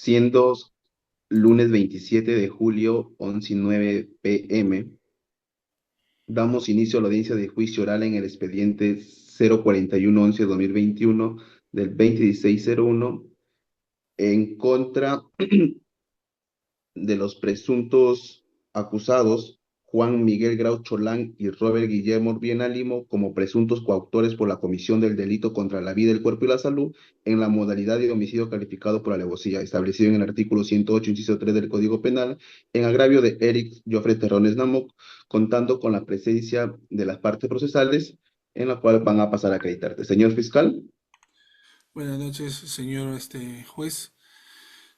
siendo lunes 27 de julio, 11:09 p.m., damos inicio a la audiencia de juicio oral en el expediente 041-11-2021 del 2016-01 en contra de los presuntos acusados Juan Miguel Grau Cholán y Robert Guillermo Viena Limo como presuntos coautores por la comisión del delito contra la vida, el cuerpo y la salud en la modalidad de homicidio calificado por alevosía, establecido en el artículo 108, inciso 3 del Código Penal, en agravio de Eric Joffre Terrones Namoc, contando con la presencia de las partes procesales, en la cual van a pasar a acreditarte. Señor fiscal. Buenas noches, señor juez,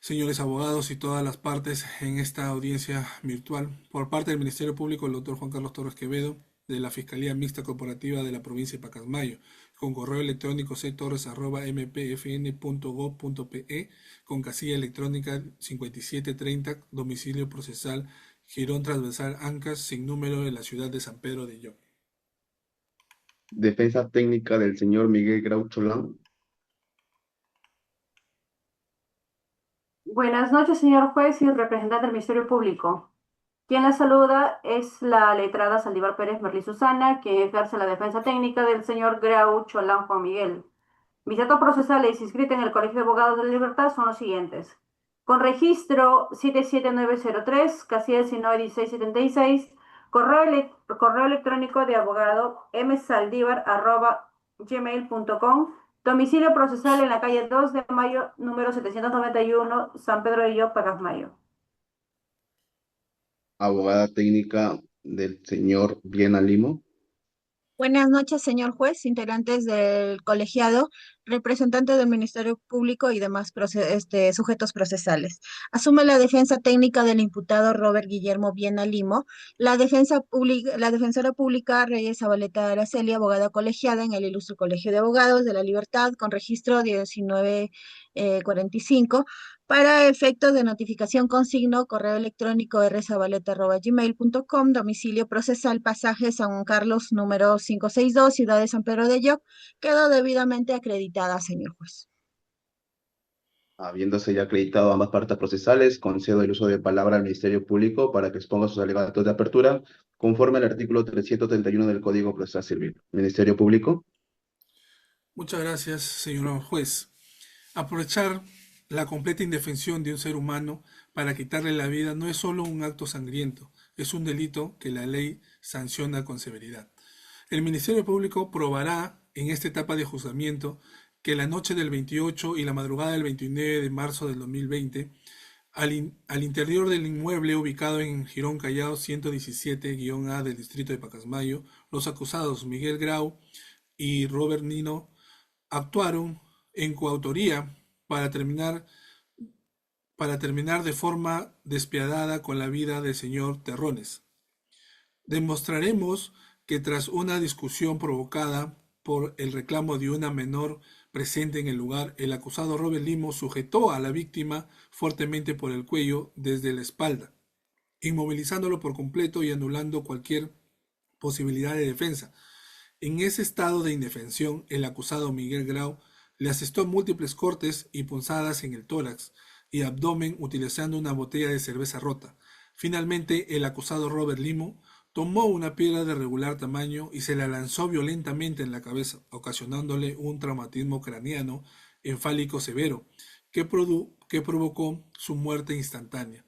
señores abogados y todas las partes en esta audiencia virtual. Por parte del Ministerio Público, el doctor Juan Carlos Torres Quevedo, de la Fiscalía Mixta Corporativa de la provincia de Pacasmayo, con correo electrónico ctorres@mpfn.gov.pe, con casilla electrónica 5730, domicilio procesal Girón Transversal Ancas, sin número, en la ciudad de San Pedro de Llop. Defensa técnica del señor Miguel Grau Cholán. Buenas noches, señor juez y representante del Ministerio Público. Quien la saluda es la letrada Saldívar Pérez Merlí Susana, quien ejerce la defensa técnica del señor Grau Cholán Juan Miguel. Mis datos procesales inscritos en el Colegio de Abogados de la Libertad son los siguientes. Con registro 77903, casilla 191676, correo electrónico de abogado msaldívar@gmail.com, domicilio procesal en la calle 2 de Mayo, número 791, San Pedro de Llop, Pacasmayo. Abogada técnica del señor Viena Limo. Buenas noches, señor juez, integrantes del colegiado, representantes del Ministerio Público y demás sujetos procesales. Asume la defensa técnica del imputado Robert Guillermo Viena Limo, la defensora pública Reyes Zabaleta Araceli, abogada colegiada en el Ilustre Colegio de Abogados de la Libertad, con registro 1945. Para efectos de notificación consigno correo electrónico rzabaleta@gmail.com, domicilio procesal Pasaje San Carlos número 562, Ciudad de San Pedro de Llop. Quedó debidamente acreditada, señor juez. Habiéndose ya acreditado ambas partes procesales, concedo el uso de palabra al Ministerio Público para que exponga sus alegatos de apertura conforme al artículo 331 del Código Procesal Civil. Ministerio Público. Muchas gracias, señor juez. Aprovechar la completa indefensión de un ser humano para quitarle la vida no es solo un acto sangriento, es un delito que la ley sanciona con severidad. El Ministerio Público probará en esta etapa de juzgamiento que la noche del 28 y la madrugada del 29 de marzo del 2020, al interior del inmueble ubicado en Girón Callao 117-A del distrito de Pacasmayo, los acusados Miguel Grau y Robert Nino actuaron en coautoría para terminar, de forma despiadada con la vida del señor Terrones. Demostraremos que tras una discusión provocada por el reclamo de una menor presente en el lugar, el acusado Robert Limo sujetó a la víctima fuertemente por el cuello desde la espalda, inmovilizándolo por completo y anulando cualquier posibilidad de defensa. En ese estado de indefensión, el acusado Miguel Grau le asestó múltiples cortes y punzadas en el tórax y abdomen utilizando una botella de cerveza rota. Finalmente, el acusado Robert Limo tomó una piedra de regular tamaño y se la lanzó violentamente en la cabeza, ocasionándole un traumatismo craneano encefálico severo que provocó su muerte instantánea.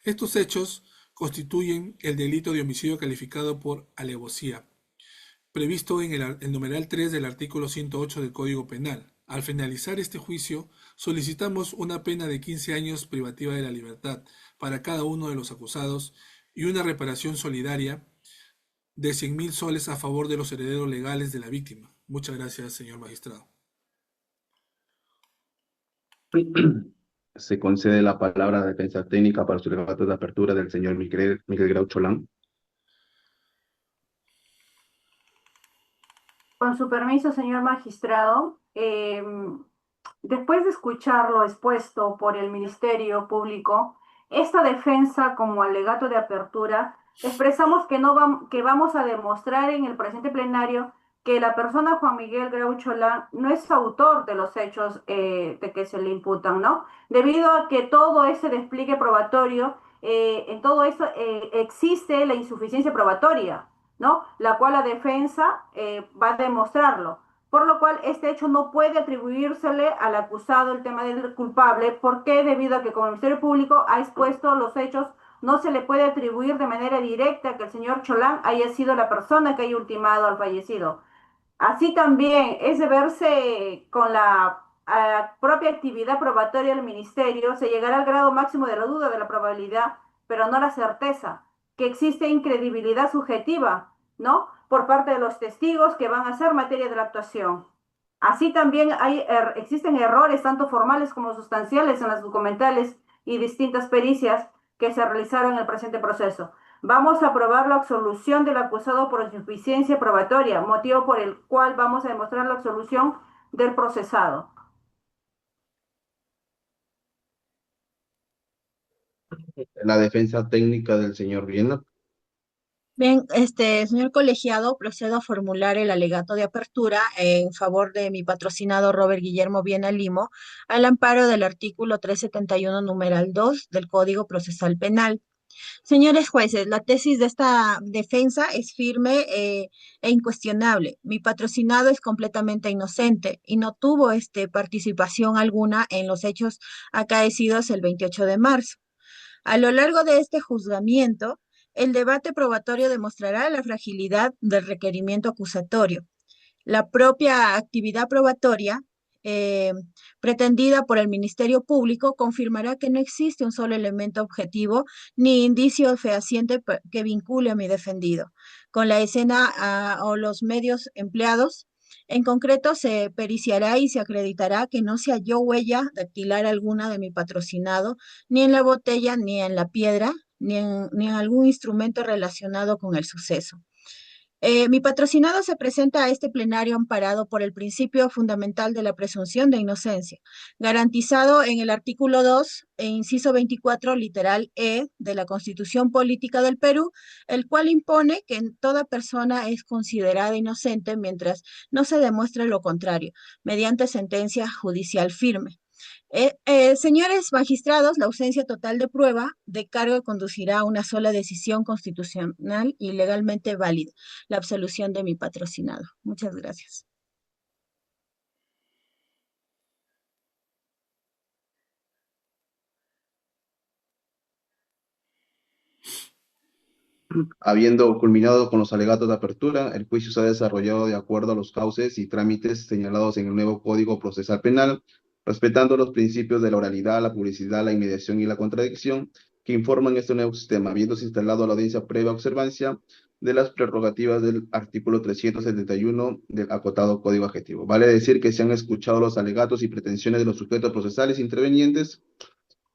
Estos hechos constituyen el delito de homicidio calificado por alevosía, previsto en el numeral 3 del artículo 108 del Código Penal. Al finalizar este juicio, solicitamos una pena de 15 años privativa de la libertad para cada uno de los acusados y una reparación solidaria de 100.000 soles a favor de los herederos legales de la víctima. Muchas gracias, señor magistrado. Se concede la palabra a la defensa técnica para sus alegatos de apertura del señor Miguel Grau Cholán. Con su permiso, señor magistrado, después de escuchar lo expuesto por el Ministerio Público, esta defensa como alegato de apertura, expresamos que, no que vamos a demostrar en el presente plenario que la persona Juan Miguel Grau Cholán no es autor de los hechos de que se le imputan, ¿no? Debido a que todo ese despliegue probatorio, en todo eso existe la insuficiencia probatoria, ¿no? La cual la defensa va a demostrarlo. Por lo cual, este hecho no puede atribuírsele al acusado el tema del culpable. ¿Por qué? Debido a que como el Ministerio Público ha expuesto los hechos, no se le puede atribuir de manera directa que el señor Cholán haya sido la persona que haya ultimado al fallecido. Así también es de verse con la propia actividad probatoria del ministerio, se llegará al grado máximo de la duda de la probabilidad, pero no la certeza, que existe incredibilidad subjetiva, ¿no? Por parte de los testigos que van a ser materia de la actuación. Así también existen errores tanto formales como sustanciales en las documentales y distintas pericias que se realizaron en el presente proceso. Vamos a aprobar la absolución del acusado por insuficiencia probatoria, motivo por el cual vamos a demostrar la absolución del procesado. La defensa técnica del señor Viena. Bien, señor colegiado, procedo a formular el alegato de apertura en favor de mi patrocinado Robert Guillermo Viena Limo, al amparo del artículo 371, numeral 2 del Código Procesal Penal. Señores jueces, la tesis de esta defensa es firme e incuestionable. Mi patrocinado es completamente inocente y no tuvo participación alguna en los hechos acaecidos el 28 de marzo. A lo largo de este juzgamiento, el debate probatorio demostrará la fragilidad del requerimiento acusatorio. La propia actividad probatoria eh, pretendida por el Ministerio Público confirmará que no existe un solo elemento objetivo ni indicio fehaciente que vincule a mi defendido con la escena o los medios empleados. En concreto, se periciará y se acreditará que no se halló huella dactilar alguna de mi patrocinado, ni en la botella, ni en la piedra, ni en algún instrumento relacionado con el suceso. Mi patrocinado se presenta a este plenario amparado por el principio fundamental de la presunción de inocencia, garantizado en el artículo 2 e inciso 24, literal E, de la Constitución Política del Perú, el cual impone que toda persona es considerada inocente mientras no se demuestre lo contrario, mediante sentencia judicial firme. Señores magistrados, la ausencia total de prueba de cargo conducirá a una sola decisión constitucional y legalmente válida, la absolución de mi patrocinado. Muchas gracias. Habiendo culminado con los alegatos de apertura, el juicio se ha desarrollado de acuerdo a los cauces y trámites señalados en el nuevo Código Procesal Penal, respetando los principios de la oralidad, la publicidad, la inmediación y la contradicción que informan este nuevo sistema, habiéndose instalado la audiencia previa observancia de las prerrogativas del artículo 371 del acotado Código Adjetivo. Vale decir que se han escuchado los alegatos y pretensiones de los sujetos procesales intervenientes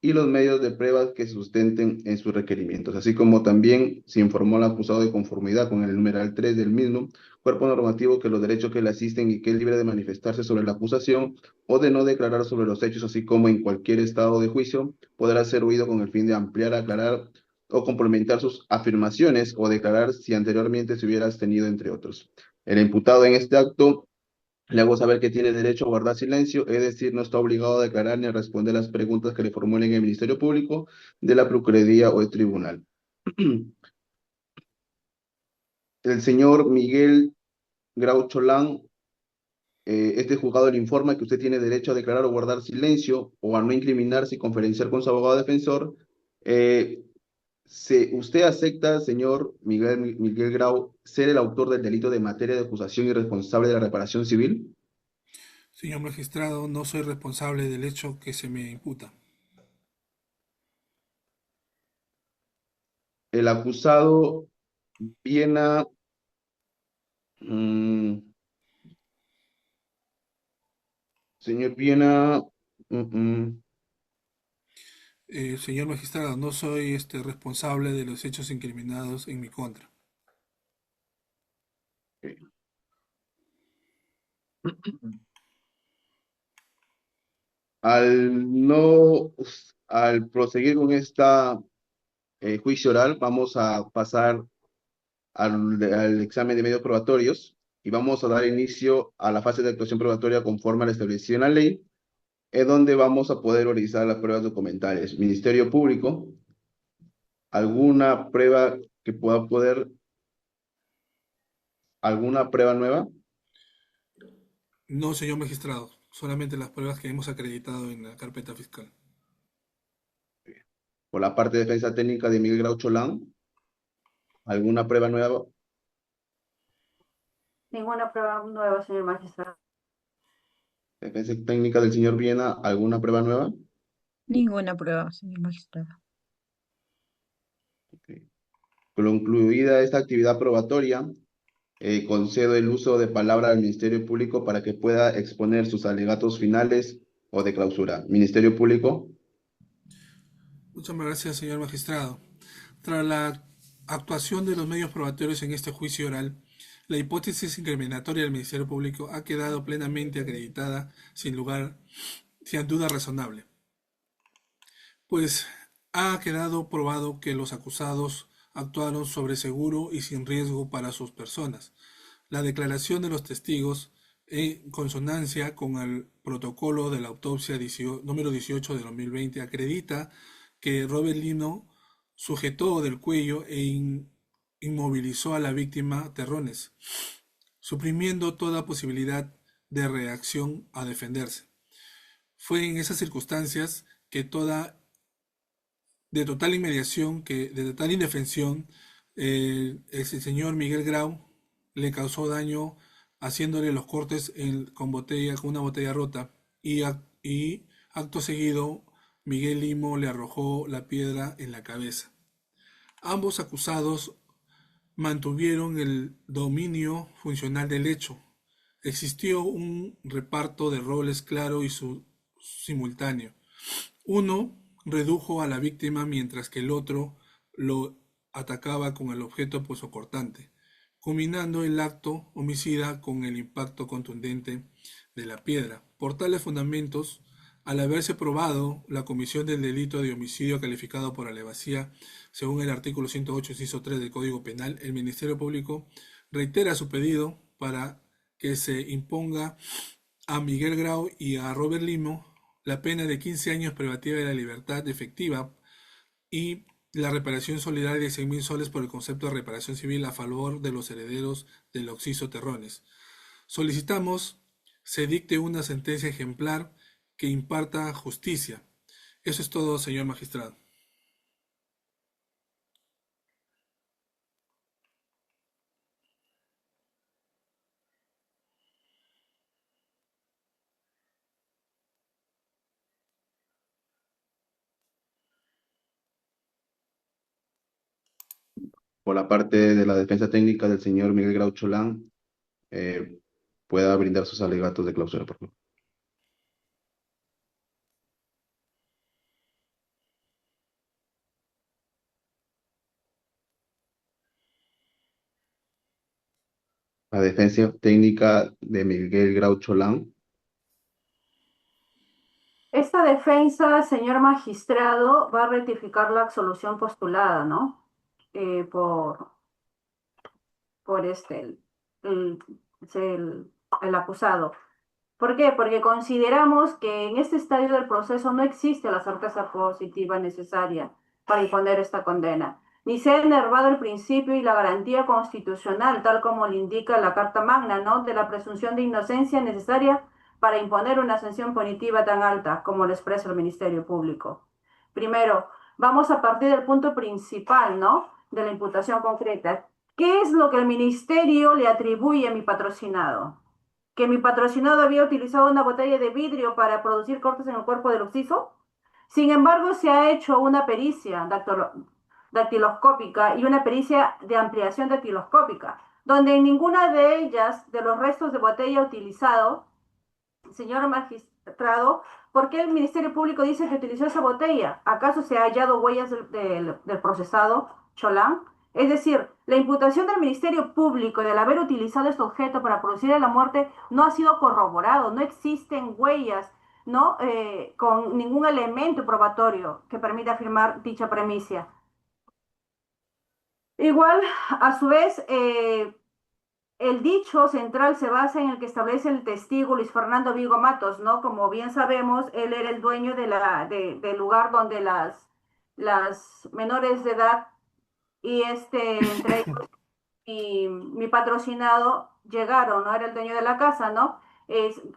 y los medios de pruebas que sustenten en sus requerimientos, así como también se informó al acusado de conformidad con el numeral 3 del mismo cuerpo normativo que los derechos que le asisten y que es libre de manifestarse sobre la acusación o de no declarar sobre los hechos, así como en cualquier estado de juicio, podrá ser oído con el fin de ampliar, aclarar o complementar sus afirmaciones o declarar si anteriormente se hubiera abstenido, entre otros. El imputado en este acto le hago saber que tiene derecho a guardar silencio, es decir, no está obligado a declarar ni a responder las preguntas que le formulen el Ministerio Público, de la Procuraduría o el Tribunal. El señor Miguel Grau Cholán, este juzgado le informa que usted tiene derecho a declarar o guardar silencio o a no incriminarse y conferenciar con su abogado defensor. Eh, ¿Usted acepta, señor Miguel Grau, ser el autor del delito de materia de acusación y responsable de la reparación civil? Señor magistrado, no soy responsable del hecho que se me imputa. El acusado Viena, mm, señor Viena, mm, Señor magistrado, no soy responsable de los hechos incriminados en mi contra. ok. Al no, al proseguir con esta juicio oral, vamos a pasar al examen de medios probatorios. y vamos a dar inicio a la fase de actuación probatoria conforme a lo establecido en la ley, es donde vamos a poder realizar las pruebas documentales. Ministerio Público, ¿alguna prueba que pueda poder, alguna prueba nueva? No, señor magistrado, solamente las pruebas que hemos acreditado en la carpeta fiscal. Por la parte de defensa técnica de Miguel Grau Cholán, ¿alguna prueba nueva? Ninguna prueba nueva, señor magistrado. Defensa técnica del señor Viena, ¿alguna prueba nueva? Ninguna prueba, señor magistrado. Ok. Concluida esta actividad probatoria, concedo el uso de palabra al Ministerio Público para que pueda exponer sus alegatos finales o de clausura. Ministerio Público. Muchas gracias, señor magistrado. Tras la actuación de los medios probatorios en este juicio oral, la hipótesis incriminatoria del Ministerio Público ha quedado plenamente acreditada, sin duda razonable, pues ha quedado probado que los acusados actuaron sobre seguro y sin riesgo para sus personas. La declaración de los testigos, en consonancia con el protocolo de la autopsia número 18 de 2020, acredita que Robert Lino sujetó del cuello inmovilizó a la víctima Terrones, suprimiendo toda posibilidad de reacción a defenderse. Fue en esas circunstancias que de total indefensión, el señor Miguel Grau le causó daño haciéndole los cortes con una botella rota y acto seguido Miguel Limo le arrojó la piedra en la cabeza. Ambos acusados mantuvieron el dominio funcional del hecho. Existió un reparto de roles claro y simultáneo. Uno redujo a la víctima mientras que el otro lo atacaba con el objeto punzocortante, culminando el acto homicida con el impacto contundente de la piedra. Por tales fundamentos, al haberse probado la comisión del delito de homicidio calificado por alevosía, según el artículo 108, inciso 3 del Código Penal, el Ministerio Público reitera su pedido para que se imponga a Miguel Grau y a Robert Limo la pena de 15 años privativa de la libertad efectiva y la reparación solidaria de 100.000 soles por el concepto de reparación civil a favor de los herederos del occiso Terrones. Solicitamos se dicte una sentencia ejemplar que imparta justicia. Eso es todo, señor magistrado. Por la parte de la defensa técnica del señor Miguel Grau Cholán, eh, pueda brindar sus alegatos de clausura, por favor. La defensa técnica de Miguel Grau Cholán. Esta defensa, señor magistrado, va a rectificar la absolución postulada, ¿no? Eh, por, por el, el- el acusado. ¿Por qué? Porque consideramos que en este estadio del proceso no existe la certeza positiva necesaria para imponer esta condena, ni se ha enervado el principio y la garantía constitucional, tal como le indica la Carta Magna, ¿no? De la presunción de inocencia necesaria para imponer una sanción punitiva tan alta como lo expresa el Ministerio Público. Primero, vamos a partir del punto principal, ¿no? De la imputación concreta. ¿Qué es lo que el Ministerio le atribuye a mi patrocinado? Que mi patrocinado había utilizado una botella de vidrio para producir cortes en el cuerpo del occiso. Sin embargo, se ha hecho una pericia dactiloscópica y una pericia de ampliación dactiloscópica, donde en ninguna de ellas, de los restos de botella utilizado, señor magistrado, ¿por qué el Ministerio Público dice que utilizó esa botella? ¿Acaso se ha hallado huellas del procesado Cholán? Es decir, la imputación del Ministerio Público del haber utilizado este objeto para producir la muerte no ha sido corroborado, no existen huellas, ¿no? Con ningún elemento probatorio que permita afirmar dicha premisa. Igual, a su vez, el dicho central se basa en el que establece el testigo Luis Fernando Vigo Matos, ¿no? Como bien sabemos, él era el dueño del lugar donde las menores de edad y entre ellos y mi patrocinado llegaron, ¿no? Era el dueño de la casa, ¿no?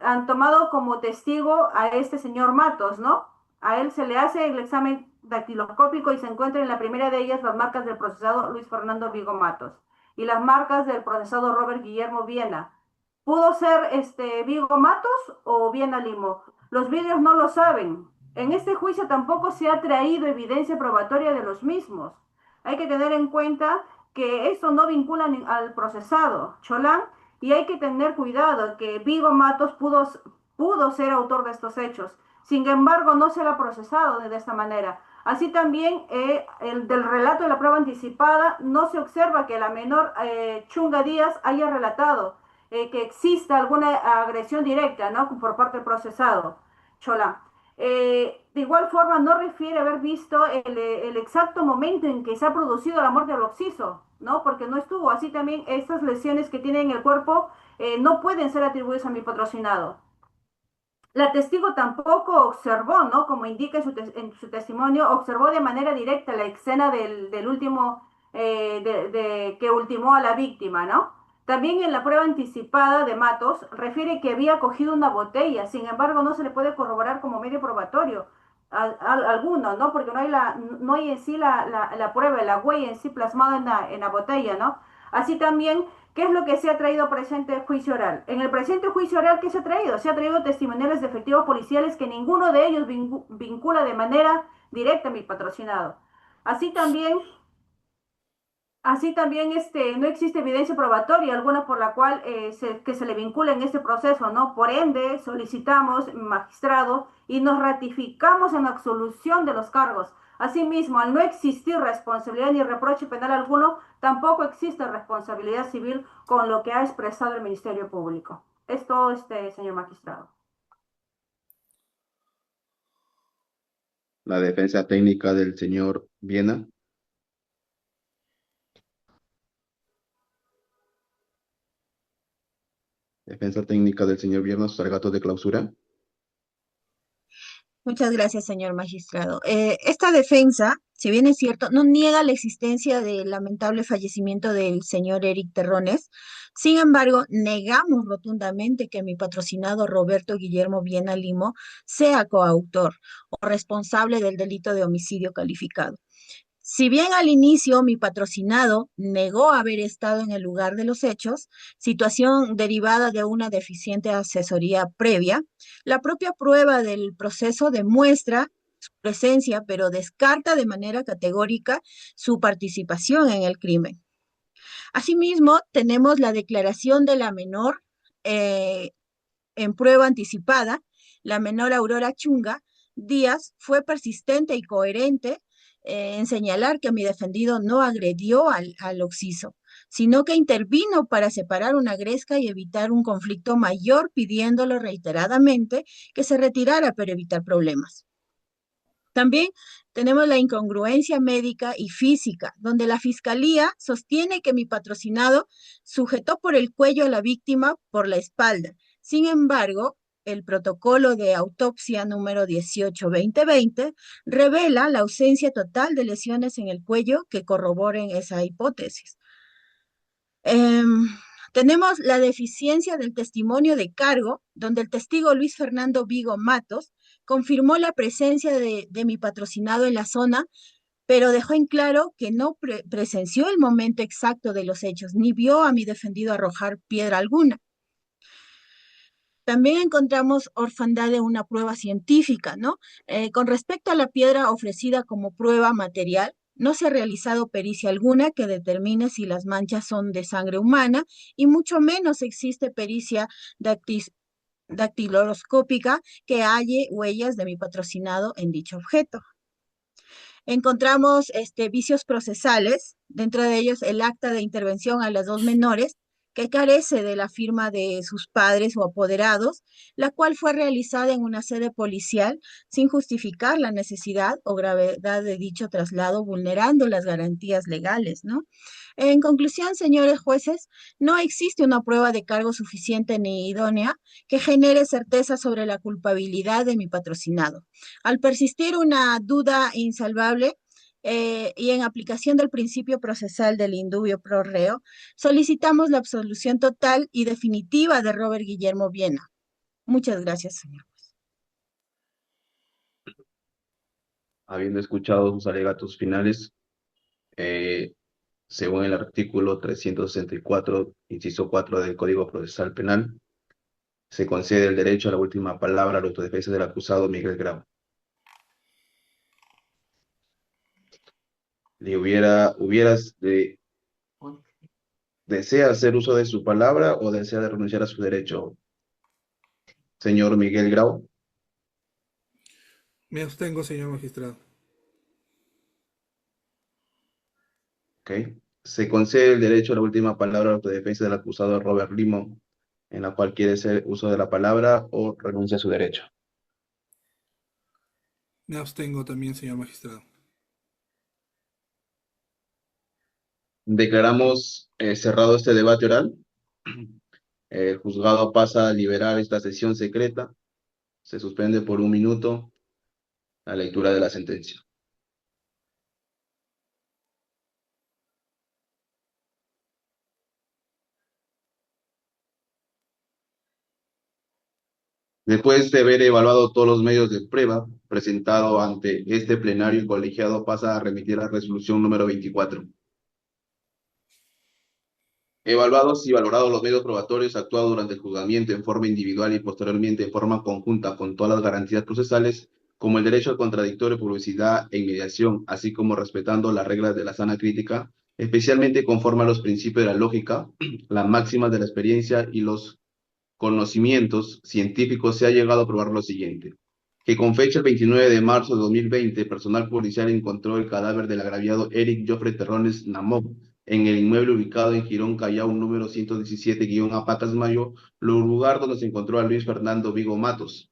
Han tomado como testigo a este señor Matos, ¿no? A él se le hace el examen dactiloscópico y se encuentran en la primera de ellas las marcas del procesado Luis Fernando Vigo Matos y las marcas del procesado Robert Guillermo Viena. ¿Pudo ser Vigo Matos o Viena Limo? Los vídeos no lo saben. En este juicio tampoco se ha traído evidencia probatoria de los mismos. Hay que tener en cuenta que esto no vincula al procesado Cholán y hay que tener cuidado que Vigo Matos pudo ser autor de estos hechos. Sin embargo, no será procesado de esta manera. Así también, el del relato de la prueba anticipada, no se observa que la menor Chunga Díaz haya relatado que exista alguna agresión directa, ¿no? Por parte del procesado Cholán. De igual forma, no refiere haber visto el exacto momento en que se ha producido la muerte del occiso, ¿no? Porque no estuvo. Así también, estas lesiones que tiene en el cuerpo no pueden ser atribuidas a mi patrocinado. La testigo tampoco observó, ¿no? Como indica en su testimonio, observó de manera directa la escena del último, que ultimó a la víctima, ¿no? También en la prueba anticipada de Matos refiere que había cogido una botella, sin embargo no se le puede corroborar como medio probatorio alguno, ¿no? Porque no hay en sí la prueba, la huella en sí plasmada en la botella, ¿no? Así también, ¿qué es lo que se ha traído presente juicio oral? En el presente juicio oral, ¿qué se ha traído? Se ha traído testimoniales de efectivos policiales que ninguno de ellos vincula de manera directa a mi patrocinado. Así también, no existe evidencia probatoria alguna por la cual que se le vincule en este proceso, ¿no? Por ende, solicitamos, magistrado, y nos ratificamos en la absolución de los cargos. Asimismo, al no existir responsabilidad ni reproche penal alguno, tampoco existe responsabilidad civil con lo que ha expresado el Ministerio Público. Es todo, señor magistrado. La defensa técnica del señor Viena. Defensa técnica del señor Viena, sus alegatos de clausura. Muchas gracias, señor magistrado. Esta defensa, si bien es cierto, no niega la existencia del lamentable fallecimiento del señor Eric Terrones. Sin embargo, negamos rotundamente que mi patrocinado Roberto Guillermo Viena Limo sea coautor o responsable del delito de homicidio calificado. Si bien al inicio mi patrocinado negó haber estado en el lugar de los hechos, situación derivada de una deficiente asesoría previa, la propia prueba del proceso demuestra su presencia, pero descarta de manera categórica su participación en el crimen. Asimismo, tenemos la declaración de la menor eh, en prueba anticipada. La menor Aurora Chunga Díaz fue persistente y coherente en señalar que mi defendido no agredió al occiso, sino que intervino para separar una gresca y evitar un conflicto mayor, pidiéndolo reiteradamente que se retirara para evitar problemas. También tenemos la incongruencia médica y física, donde la fiscalía sostiene que mi patrocinado sujetó por el cuello a la víctima por la espalda. Sin embargo, el protocolo de autopsia número 18-2020 revela la ausencia total de lesiones en el cuello que corroboren esa hipótesis. Tenemos la deficiencia del testimonio de cargo, donde el testigo Luis Fernando Vigo Matos confirmó la presencia de mi patrocinado en la zona, pero dejó en claro que no presenció el momento exacto de los hechos, ni vio a mi defendido arrojar piedra alguna. También encontramos orfandad de una prueba científica, ¿no? Con respecto a la piedra ofrecida como prueba material, no se ha realizado pericia alguna que determine si las manchas son de sangre humana y mucho menos existe pericia dactiloscópica que halle huellas de mi patrocinado en dicho objeto. Encontramos vicios procesales, dentro de ellos el acta de intervención a las dos menores, que carece de la firma de sus padres o apoderados, la cual fue realizada en una sede policial sin justificar la necesidad o gravedad de dicho traslado, vulnerando las garantías legales, ¿no? En conclusión, señores jueces, no existe una prueba de cargo suficiente ni idónea que genere certeza sobre la culpabilidad de mi patrocinado. Al persistir una duda insalvable, y en aplicación del principio procesal del indubio pro reo, solicitamos la absolución total y definitiva de Robert Guillermo Viena. Muchas gracias, señor. Habiendo escuchado sus alegatos finales, eh, según el artículo 364, inciso 4 del Código Procesal Penal, se concede el derecho a la última palabra a la autodefensa del acusado Miguel Grau. ¿Desea hacer uso de su palabra o desea de renunciar a su derecho, señor Miguel Grau? Me abstengo, señor magistrado. Ok. Se concede el derecho a la última palabra a la autodefensa del acusado Robert Limo, en la cual quiere hacer uso de la palabra o renuncia a su derecho. Me abstengo también, señor magistrado. Declaramos cerrado este debate oral. El juzgado pasa a liberar esta sesión secreta. Se suspende por 1 minuto la lectura de la sentencia. Después de haber evaluado todos los medios de prueba presentado ante este plenario, el colegiado pasa a remitir la resolución número 24. Evaluados y valorados los medios probatorios actuados durante el juzgamiento en forma individual y posteriormente en forma conjunta con todas las garantías procesales, como el derecho al contradictorio, publicidad e inmediación, así como respetando las reglas de la sana crítica, especialmente conforme a los principios de la lógica, las máximas de la experiencia y los conocimientos científicos, se ha llegado a probar lo siguiente: que con fecha el 29 de marzo de 2020, personal policial encontró el cadáver del agraviado Eric Joffre Terrones Namov en el inmueble ubicado en Girón, Callao, número 117-A Pacasmayo, lugar donde se encontró a Luis Fernando Vigo Matos.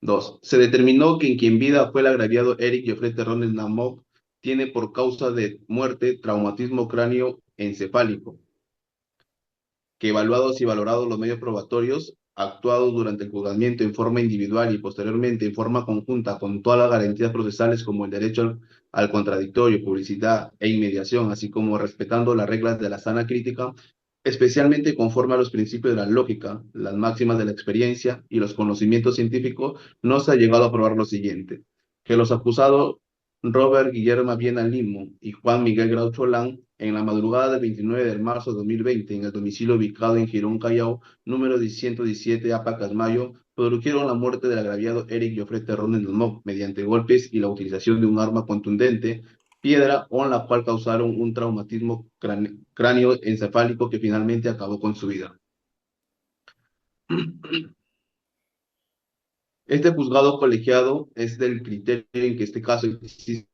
2. Se determinó que quien vida fue el agraviado Eric Joffre Terrones Namov tiene por causa de muerte traumatismo cráneo-encefálico, que evaluados y valorados los medios probatorios actuados durante el juzgamiento en forma individual y posteriormente en forma conjunta con todas las garantías procesales como el derecho al contradictorio, publicidad e inmediación, así como respetando las reglas de la sana crítica, especialmente conforme a los principios de la lógica, las máximas de la experiencia y los conocimientos científicos, no se ha llegado a probar lo siguiente: que los acusados Robert Guillermo Viena Limo y Juan Miguel Grau Cholán, en la madrugada del 29 de marzo de 2020, en el domicilio ubicado en Girón, Callao, número 117-A Pacasmayo, produjeron la muerte del agraviado Eric Joffre Terrones Namov mediante golpes y la utilización de un arma contundente, piedra, con la cual causaron un traumatismo cráneo-encefálico que finalmente acabó con su vida. Este juzgado colegiado es del criterio en que este caso existe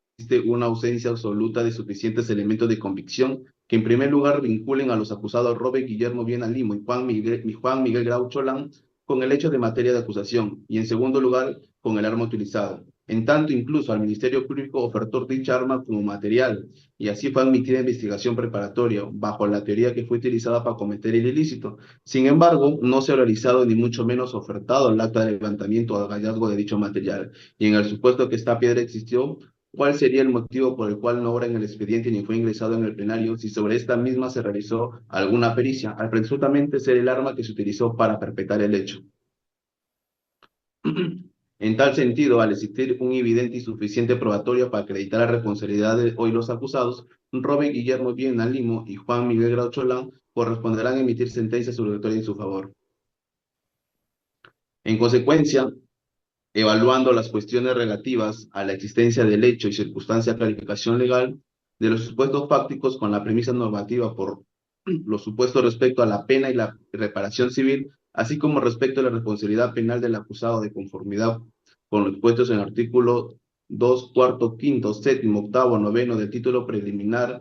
una ausencia absoluta de suficientes elementos de convicción que en primer lugar vinculen a los acusados Robert Guillermo Viena Limo y Juan Miguel Grau Cholán con el hecho de materia de acusación, y en segundo lugar con el arma utilizada. En tanto, incluso al Ministerio Público ofertó dicha arma como material, y así fue admitida investigación preparatoria, bajo la teoría que fue utilizada para cometer el ilícito. Sin embargo, no se ha realizado ni mucho menos ofertado el acta de levantamiento o hallazgo de dicho material, y en el supuesto que esta piedra existió, ¿cuál sería el motivo por el cual no obra en el expediente ni fue ingresado en el plenario si sobre esta misma se realizó alguna pericia, al presuntamente ser el arma que se utilizó para perpetrar el hecho? En tal sentido, al existir un evidente y suficiente probatorio para acreditar la responsabilidad de hoy los acusados, Robert Guillermo Viena Limo y Juan Miguel Grau Cholán corresponderán a emitir sentencia absolutoria en su favor. En consecuencia, evaluando las cuestiones relativas a la existencia del hecho y circunstancia de clarificación legal de los supuestos fácticos con la premisa normativa por los supuestos respecto a la pena y la reparación civil, así como respecto a la responsabilidad penal del acusado de conformidad con los puestos en el artículo 2, cuarto, quinto, séptimo, octavo, noveno del título preliminar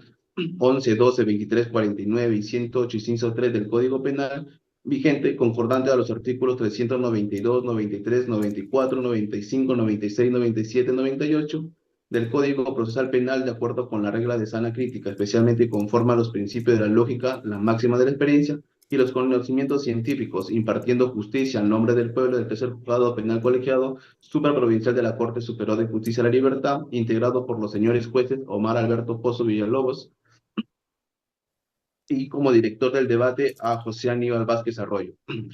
11, 12, 23, 49 y 108 y 103 del Código Penal vigente, concordante a los artículos 392, 93, 94, 95, 96, 97, 98 del Código Procesal Penal, de acuerdo con la regla de sana crítica, especialmente conforme a los principios de la lógica, la máxima de la experiencia y los conocimientos científicos, impartiendo justicia en nombre del pueblo del tercer juzgado penal colegiado supraprovincial de la Corte Superior de Justicia de la Libertad, integrado por los señores jueces Omar Alberto Pozo Villalobos, y como director del debate a José Aníbal Vázquez Arroyo.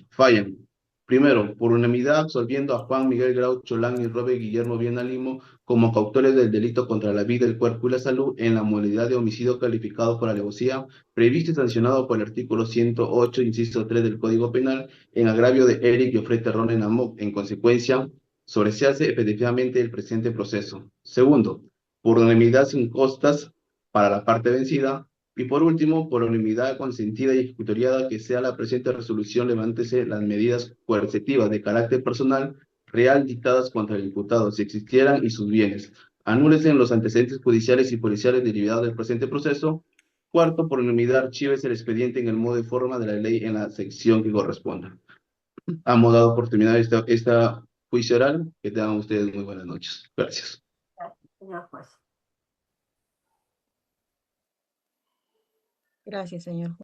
Fallan. Primero, por unanimidad, absolviendo a Juan Miguel Grau Cholán y Robert Guillermo Viana Limo como coautores del delito contra la vida, el cuerpo y la salud en la modalidad de homicidio calificado por alevosía, previsto y sancionado por el artículo 108, inciso 3 del Código Penal, en agravio de Eric Joffre Terrón en Amok. En consecuencia, sobresearse efectivamente el presente proceso. Segundo, por unanimidad sin costas para la parte vencida, y por último, por unanimidad consentida y ejecutoriada, que sea la presente resolución, levántese las medidas coercitivas de carácter personal real dictadas contra el imputado, si existieran, y sus bienes. Anúlese los antecedentes judiciales y policiales derivados del presente proceso. Cuarto, por unanimidad, archívese el expediente en el modo y forma de la ley en la sección que corresponda. Hemos dado por terminada esta juicio oral. Que tengan ustedes muy buenas noches. Gracias. Señor juez. Gracias, señor juez.